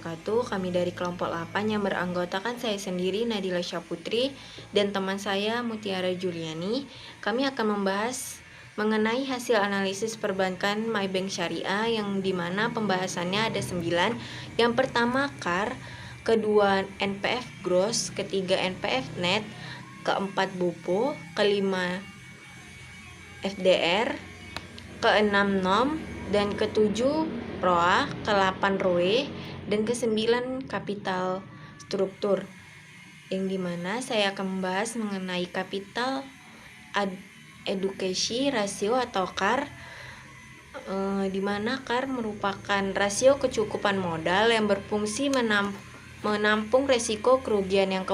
wabarakatuh. Kami dari kelompok 8 yang beranggotakan saya sendiri Nadila Syaputri dan teman saya Mutiara Juliani. Kami akan membahas mengenai hasil analisis perbankan MyBank Syariah yang dimana pembahasannya ada 9. Yang pertama CAR, kedua NPF Gross, ketiga NPF Net, keempat BUPO, kelima FDR, keenam NOM, dan ketujuh ROA, ke-8 ROE, dan ke-9 kapital struktur. Yang dimana saya akan membahas mengenai kapital adequacy ratio atau CAR, dimana CAR merupakan rasio kecukupan modal yang berfungsi menampung resiko kerugian yang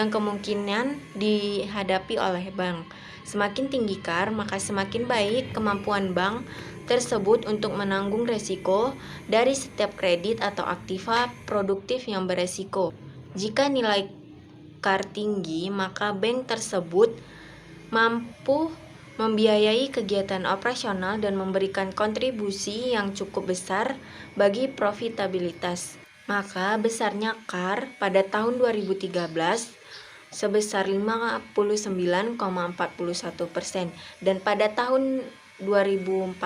kemungkinan dihadapi oleh bank. Semakin tinggi CAR, maka semakin baik kemampuan bank tersebut untuk menanggung resiko dari setiap kredit atau aktiva produktif yang beresiko. Jika nilai CAR tinggi, maka bank tersebut mampu membiayai kegiatan operasional dan memberikan kontribusi yang cukup besar bagi profitabilitas. Maka besarnya CAR pada tahun 2013 sebesar 59,41% dan pada tahun 2014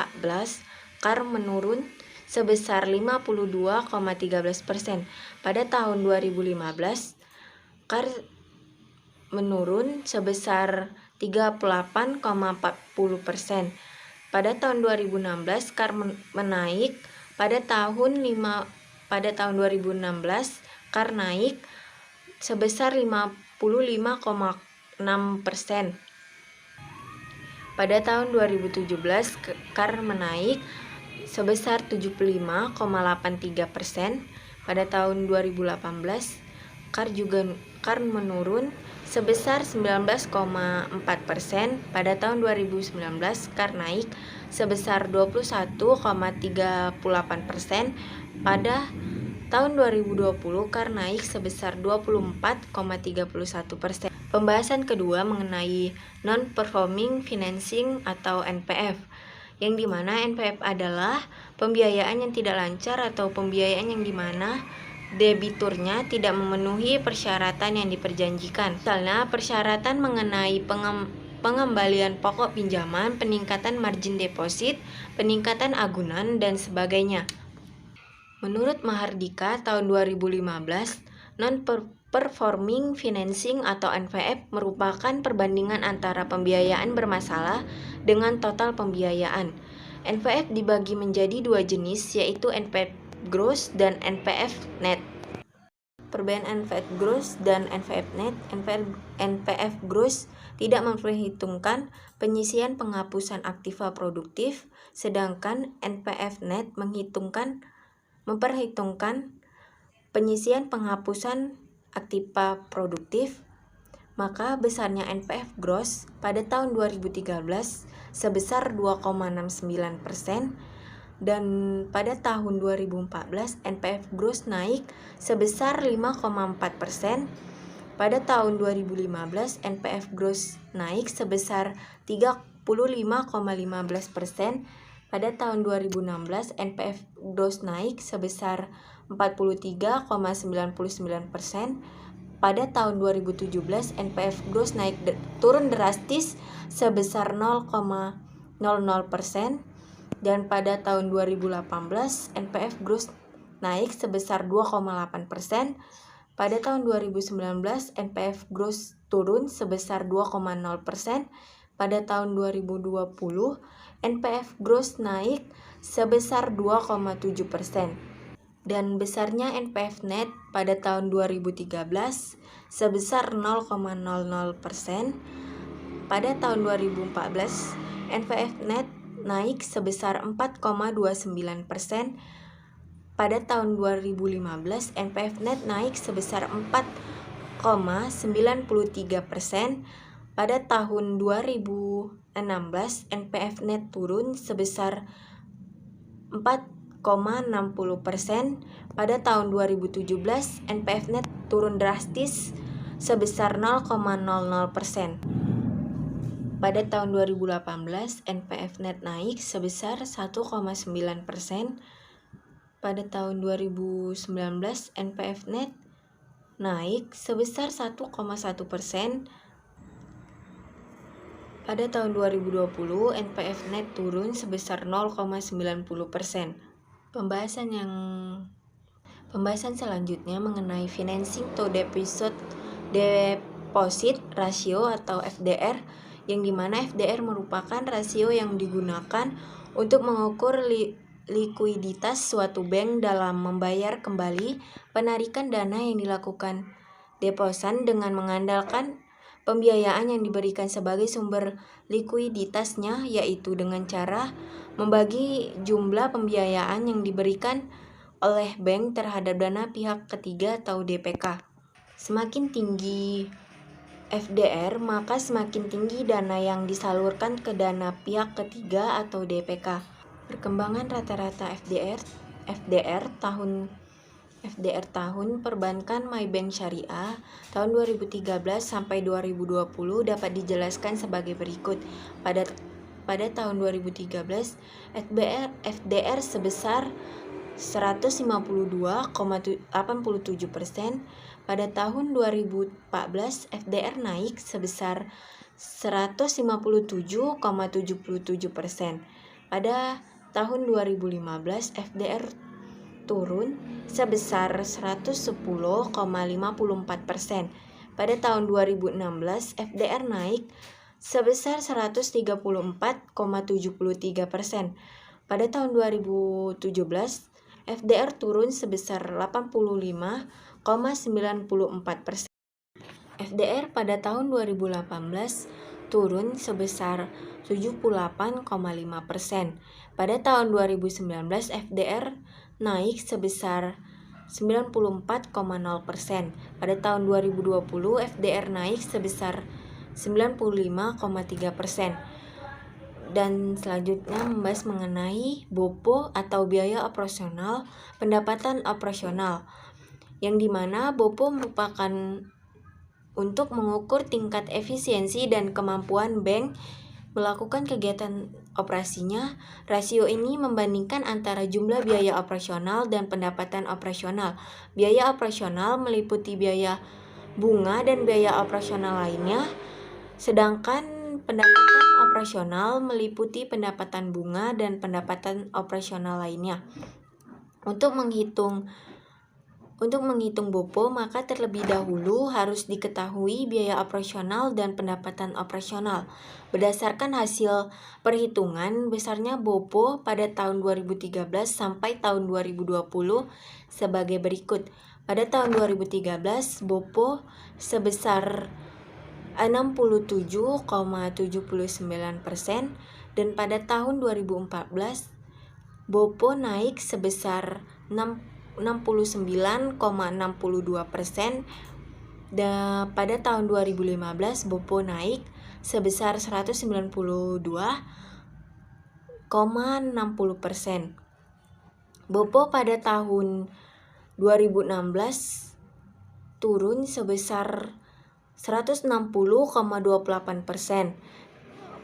CAR menurun sebesar 52,13%. Pada tahun 2015 CAR menurun sebesar 38,40%. Pada tahun 2016 CAR menaik. Pada tahun 2016 CAR naik sebesar 55,6%. Pada tahun 2017 CAR menaik sebesar 75,83%. Pada tahun 2018 CAR menurun sebesar 19,4%. Pada tahun 2019 CAR naik sebesar 21,38%. Pada tahun 2020 CAR naik sebesar 24,31%. Pembahasan kedua mengenai non-performing financing atau NPF, yang dimana NPF adalah pembiayaan yang tidak lancar atau pembiayaan yang dimana debiturnya tidak memenuhi persyaratan yang diperjanjikan. Misalnya persyaratan mengenai pengembalian pokok pinjaman, peningkatan margin deposit, peningkatan agunan, dan sebagainya. Menurut Mahardika tahun 2015, non-performing financing atau NPF merupakan perbandingan antara pembiayaan bermasalah dengan total pembiayaan. NPF dibagi menjadi dua jenis, yaitu NPF Gross dan NPF Net. Perbedaan NPF Gross dan NPF Net. NPF Gross tidak memperhitungkan penyisian penghapusan aktiva produktif, sedangkan NPF Net memperhitungkan penyisian penghapusan aktiva produktif. Maka besarnya NPF Gross pada tahun 2013 sebesar 2,69%, dan pada tahun 2014 NPF Gross naik sebesar 5,4%. Pada tahun 2015 NPF Gross naik sebesar 35,15%. Pada tahun 2016 NPF Gross naik sebesar 43,99%. Pada tahun 2017 NPF Gross turun drastis sebesar 0,00%, dan pada tahun 2018 NPF Gross naik sebesar 2,8%. Pada tahun 2019 NPF Gross turun sebesar 2,0%. Pada tahun 2020 NPF Gross naik sebesar 2,7%. Dan besarnya NPF Net pada tahun 2013 sebesar 0,00%. Pada tahun 2014 NPF Net naik sebesar 4,29%. Pada tahun 2015 NPF Net naik sebesar 4,93%. Pada tahun 2016 NPF Net turun sebesar 4,60%. Pada tahun 2017 NPF Net turun drastis sebesar 0,00%. Pada tahun 2018 NPF Net naik sebesar 1,9%. pada tahun 2019 NPF net naik sebesar 1,1%. Pada tahun 2020 NPF net turun sebesar 0,90%. Pembahasan selanjutnya mengenai financing to deposit ratio atau FDR, yang dimana FDR merupakan rasio yang digunakan untuk mengukur likuiditas suatu bank dalam membayar kembali penarikan dana yang dilakukan deposan dengan mengandalkan pembiayaan yang diberikan sebagai sumber likuiditasnya, yaitu dengan cara membagi jumlah pembiayaan yang diberikan oleh bank terhadap dana pihak ketiga atau DPK. Semakin tinggi FDR, maka semakin tinggi dana yang disalurkan ke dana pihak ketiga atau DPK. Perkembangan rata-rata FDR tahun perbankan MyBank Syariah tahun 2013 sampai 2020 dapat dijelaskan sebagai berikut. Pada tahun 2013, FDR sebesar 152,87%. Pada tahun 2014, FDR naik sebesar 157,77%. Pada tahun 2015, FDR turun sebesar 110,54%. Pada tahun 2016, FDR naik sebesar 134,73%. Pada tahun 2017, FDR turun sebesar 85,94%. FDR pada tahun 2018 turun sebesar 78,5%. Pada tahun 2019, FDR naik sebesar 94,0%. Pada tahun 2020, FDR naik sebesar 95,3%. Dan selanjutnya membahas mengenai BOPO atau biaya operasional pendapatan operasional, yang dimana BOPO merupakan untuk mengukur tingkat efisiensi dan kemampuan bank melakukan kegiatan operasinya. Rasio ini membandingkan antara jumlah biaya operasional dan pendapatan operasional. Biaya operasional meliputi biaya bunga dan biaya operasional lainnya, sedangkan pendapatan operasional meliputi pendapatan bunga dan pendapatan operasional lainnya. Untuk menghitung BOPO, maka terlebih dahulu harus diketahui biaya operasional dan pendapatan operasional. Berdasarkan hasil perhitungan besarnya BOPO pada tahun 2013 sampai tahun 2020 sebagai berikut. Pada tahun 2013, BOPO sebesar 67,79%, dan pada tahun 2014, BOPO naik sebesar 69,62%. Dan pada tahun 2015 BOPO naik sebesar 192,60%. BOPO pada tahun 2016 turun sebesar 160,28%.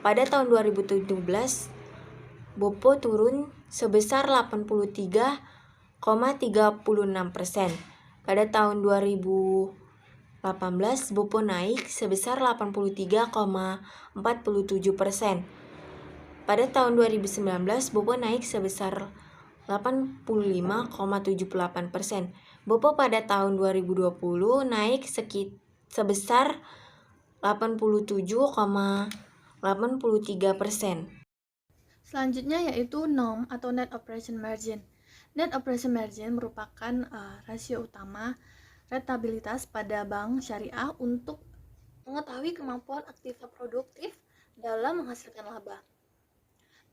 Pada tahun 2017 BOPO turun sebesar 83,36%. Pada tahun 2018 BOPO naik sebesar 83,47%. Pada tahun 2019 BOPO naik sebesar 85,78%. BOPO pada tahun 2020 naik sebesar 87,83%. Selanjutnya yaitu NOM atau Net Operation Margin. Net Operation Margin merupakan rasio utama rentabilitas pada bank syariah untuk mengetahui kemampuan aktiva produktif dalam menghasilkan laba.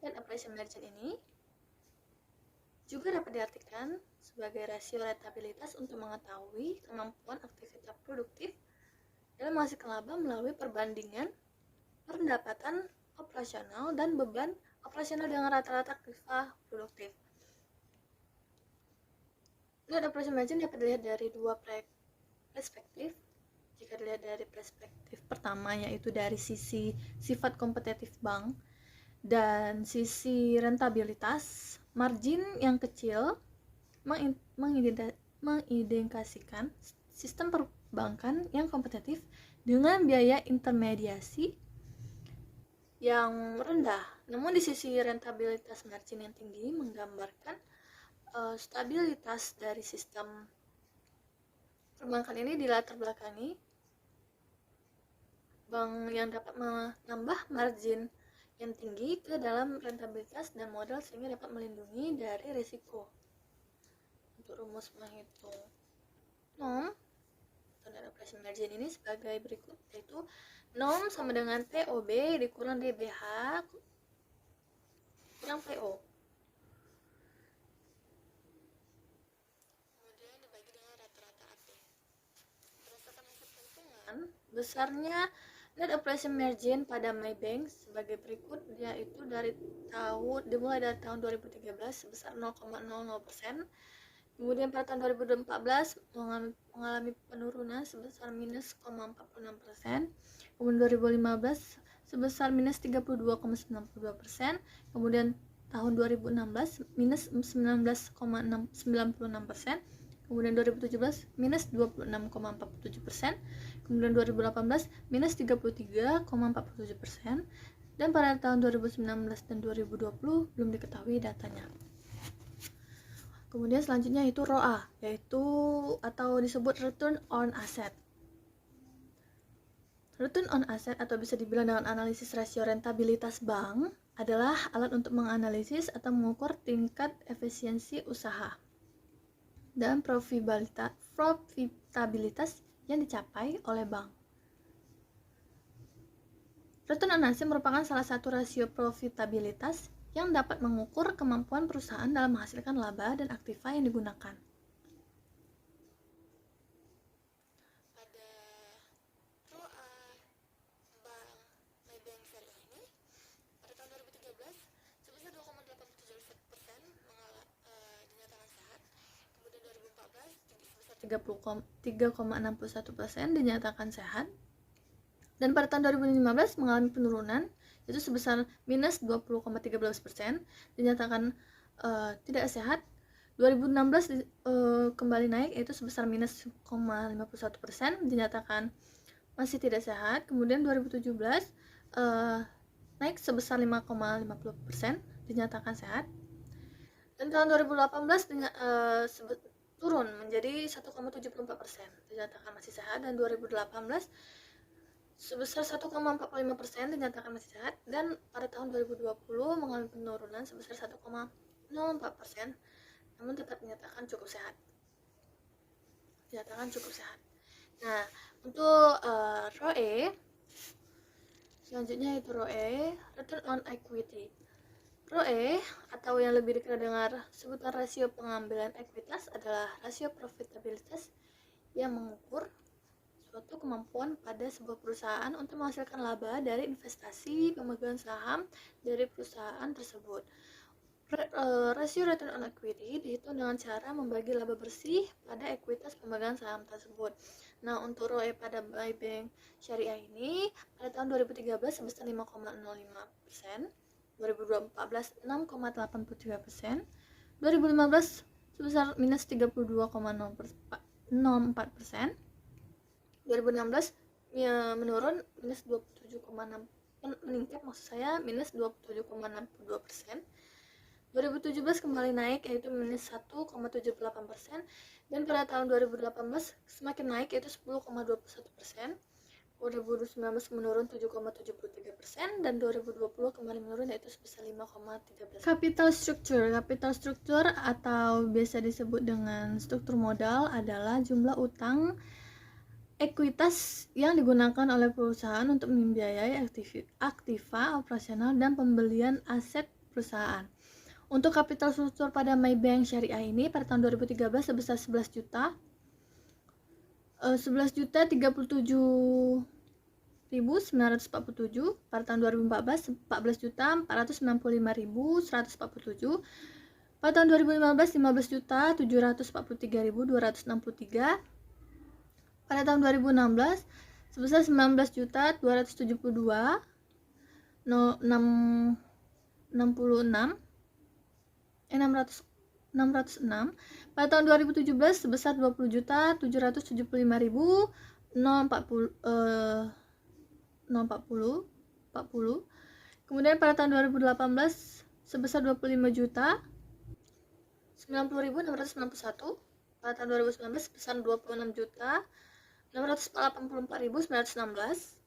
Net Operation Margin ini juga dapat diartikan sebagai rasio rentabilitas untuk mengetahui kemampuan aktivitas produktif dalam menghasilkan laba melalui perbandingan pendapatan operasional dan beban operasional dengan rata-rata aktiva produktif. Net Operation Margin dapat dilihat dari dua perspektif. Jika dilihat dari perspektif pertama, yaitu dari sisi sifat kompetitif bank dan sisi rentabilitas, margin yang kecil mengidentifikasikan sistem perbankan yang kompetitif dengan biaya intermediasi yang rendah. Namun di sisi rentabilitas margin yang tinggi menggambarkan stabilitas dari sistem perbankan ini dilatar belakangi bank yang dapat menambah margin yang tinggi ke dalam rentabilitas dan modal sehingga dapat melindungi dari risiko. Untuk rumus menghitung NOM atau net operation margin ini sebagai berikut, yaitu NOM sama dengan POB dikurang DBH kurang PO. Kemudian dibagi dengan rata-rata AT. Berdasarkan hasil perhitungan, besarnya net operation margin pada Maybank sebagai berikut, yaitu dimulai dari tahun 2013 sebesar 0,00%. Kemudian pada tahun 2014 mengalami penurunan sebesar minus 0,46%. Kemudian 2015 sebesar minus 32,92%. Kemudian tahun 2016 minus 19,96%. Kemudian 2017 minus 26,47%. Kemudian 2018 minus 33,47%. Dan pada tahun 2019 dan 2020 belum diketahui datanya. Kemudian selanjutnya itu ROA, yaitu atau disebut return on asset. Return on asset atau bisa dibilang dengan analisis rasio rentabilitas bank adalah alat untuk menganalisis atau mengukur tingkat efisiensi usaha dan profitabilitas yang dicapai oleh bank. Return on asset merupakan salah satu rasio profitabilitas yang dapat mengukur kemampuan perusahaan dalam menghasilkan laba dan aktiva yang digunakan. Pada ROA Bank Maybank Syariah ini, pada tahun 2013 sebesar 2,87% dinyatakan sehat. Kemudian 2014 sebesar 3,61% dinyatakan sehat. Dan pada tahun 2015 mengalami penurunan, yaitu sebesar minus 20,13%, dinyatakan tidak sehat. 2016 kembali naik, yaitu sebesar minus 0,51%, dinyatakan masih tidak sehat. Kemudian 2017 naik sebesar 5,50%, dinyatakan sehat. Dan tahun 2018 turun menjadi 1,74%, dinyatakan masih sehat. Dan 2018 sebesar 1,45% dinyatakan masih sehat, dan pada tahun 2020 mengalami penurunan sebesar 1,04%, namun tetap dinyatakan cukup sehat. Nah, untuk ROE selanjutnya itu ROE, return on equity. ROE atau yang lebih dikenal dengan sebutan rasio pengambilan ekuitas adalah rasio profitabilitas yang mengukur suatu kemampuan pada sebuah perusahaan untuk menghasilkan laba dari investasi pemegang saham dari perusahaan tersebut. Rasio return on equity dihitung dengan cara membagi laba bersih pada ekuitas pemegang saham tersebut. Nah, untuk ROE pada Maybank Syariah ini pada tahun 2013 sebesar 5,05%, 2014 6,83%, 2015 sebesar minus 32,04%. 2016 menurun minus 27,6, meningkat minus 27,62%. 2017 kembali naik, yaitu minus 1,78%, dan pada tahun 2018 semakin naik, yaitu 10,21%. 2019 menurun 7,73%, dan 2020 kembali menurun, yaitu sebesar 5,13%. Capital structure atau biasa disebut dengan struktur modal adalah jumlah utang ekuitas yang digunakan oleh perusahaan untuk membiayai aktiva operasional dan pembelian aset perusahaan. Untuk kapital struktur pada Maybank Syariah ini pada tahun 2013 sebesar 11.37.947. Pada tahun 2014 14.465.147. Pada tahun 2015 15.743.263. Pada tahun 2016 sebesar 19.272.666 Pada tahun 2017 sebesar 20.775.040. Kemudian pada tahun 2018 sebesar 25.090.691. Pada tahun 2019 sebesar 26.684.916.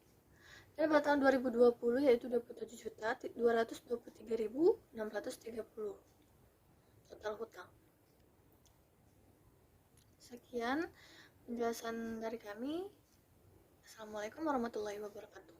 Dan pada tahun 2020 yaitu 27.223.630 total hutang. Sekian penjelasan dari kami. Assalamualaikum warahmatullahi wabarakatuh.